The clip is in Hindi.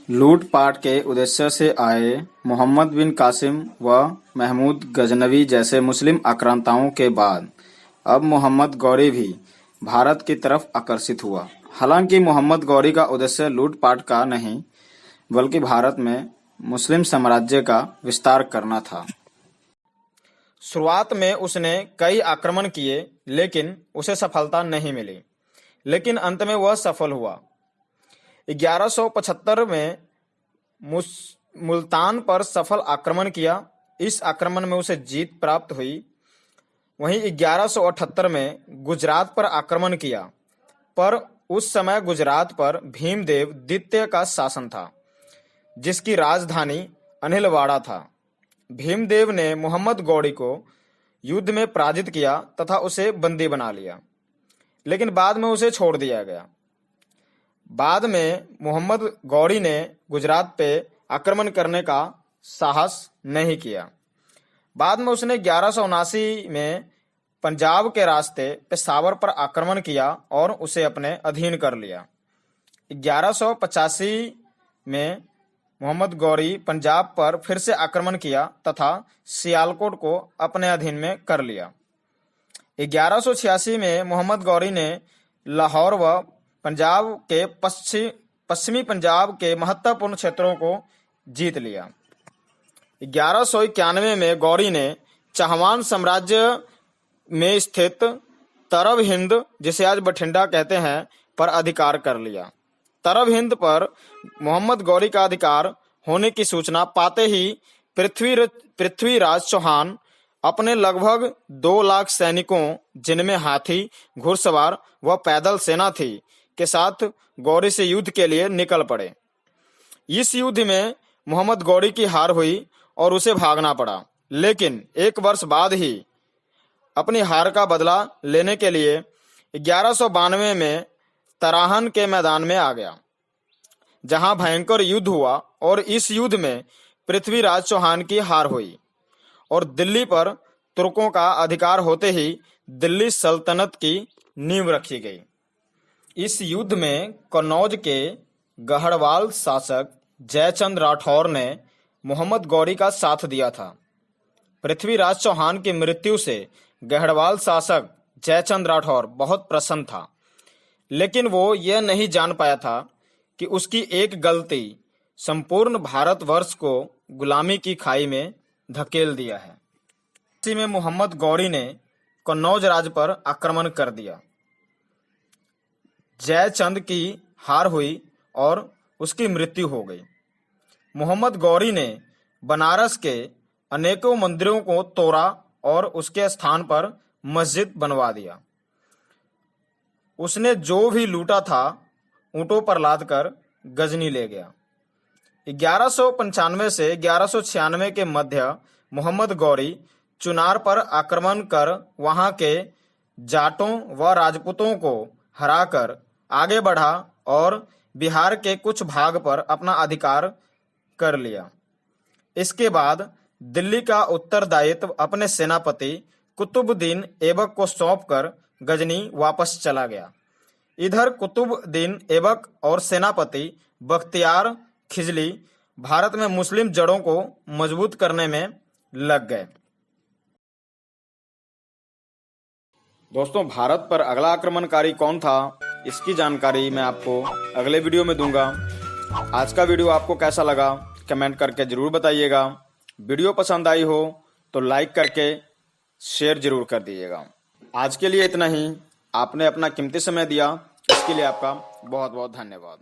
लूटपाट के उद्देश्य से आए मोहम्मद बिन कासिम व महमूद गजनवी जैसे मुस्लिम आक्रांताओं के बाद अब मोहम्मद गौरी भी भारत की तरफ आकर्षित हुआ। हालांकि मोहम्मद गौरी का उद्देश्य लूटपाट का नहीं बल्कि भारत में मुस्लिम साम्राज्य का विस्तार करना था। शुरुआत में उसने कई आक्रमण किए लेकिन उसे सफलता नहीं मिली, लेकिन अंत में वह सफल हुआ। 1175 में मुल्तान पर सफल आक्रमण किया। इस आक्रमण में उसे जीत प्राप्त हुई। वहीं 1178 में गुजरात पर आक्रमण किया, पर उस समय गुजरात पर भीमदेव द्वितीय का शासन था, जिसकी राजधानी अनिलवाड़ा था। भीमदेव ने मोहम्मद गौरी को युद्ध में पराजित किया तथा उसे बंदी बना लिया, लेकिन बाद में उसे छोड़ दिया गया। बाद में मोहम्मद गौरी ने गुजरात पे आक्रमण करने का साहस नहीं किया। बाद में उसने 1179 में पंजाब के रास्ते पेशावर पर आक्रमण किया और उसे अपने अधीन कर लिया। 1185 में मोहम्मद गौरी पंजाब पर फिर से आक्रमण किया तथा सियालकोट को अपने अधीन में कर लिया। 1186 में मोहम्मद गौरी ने लाहौर व पंजाब के पश्चिमी पंजाब के महत्वपूर्ण क्षेत्रों को जीत लिया। 1191 में गौरी ने चहमान साम्राज्य में स्थित तरब हिंद, जिसे आज बठिंडा कहते हैं, पर अधिकार कर लिया। तरब हिंद पर मोहम्मद गौरी का अधिकार होने की सूचना पाते ही पृथ्वीराज चौहान अपने लगभग 2 लाख सैनिकों, जिनमें हाथी, घुड़सवार व पैदल सेना थी, के साथ गौरी से युद्ध के लिए निकल पड़े। इस युद्ध में मोहम्मद गौरी की हार हुई और उसे भागना पड़ा, लेकिन 1 वर्ष बाद ही अपनी हार का बदला लेने के लिए 1192 में तराहन के मैदान में आ गया, जहां भयंकर युद्ध हुआ और इस युद्ध में पृथ्वीराज चौहान की हार हुई और दिल्ली पर तुर्कों का अधिकार होते ही दिल्ली सल्तनत की नींव रखी गई। इस युद्ध में कन्नौज के गढ़वाल शासक जयचंद राठौर ने मोहम्मद गौरी का साथ दिया था। पृथ्वीराज चौहान की मृत्यु से गढ़वाल शासक जयचंद राठौर बहुत प्रसन्न था, लेकिन वो यह नहीं जान पाया था कि उसकी एक गलती संपूर्ण भारतवर्ष को गुलामी की खाई में धकेल दिया है। इसी में मोहम्मद गौरी ने कन्नौज राज्य पर आक्रमण कर दिया। जयचंद की हार हुई और उसकी मृत्यु हो गई। मोहम्मद गौरी ने बनारस के अनेकों मंदिरों को तोड़ा और उसके स्थान पर मस्जिद बनवा दिया। उसने जो भी लूटा था ऊंटों पर लादकर गजनी ले गया। 1195 से 1196 के मध्य मोहम्मद गौरी चुनार पर आक्रमण कर वहां के जाटों व राजपूतों को हराकर आगे बढ़ा और बिहार के कुछ भाग पर अपना अधिकार कर लिया। इसके बाद दिल्ली का उत्तरदायित्व अपने सेनापति कुतुबुद्दीन ऐबक को सौंपकर गजनी वापस चला गया। इधर कुतुबुद्दीन ऐबक और सेनापति बख्तियार खिजली भारत में मुस्लिम जड़ों को मजबूत करने में लग गए। दोस्तों, भारत पर अगला आक्रमणकारी कौन था, इसकी जानकारी मैं आपको अगले वीडियो में दूंगा। आज का वीडियो आपको कैसा लगा कमेंट करके जरूर बताइएगा। वीडियो पसंद आई हो तो लाइक करके शेयर जरूर कर दीजिएगा। आज के लिए इतना ही। आपने अपना कीमती समय दिया, इसके लिए आपका बहुत बहुत धन्यवाद।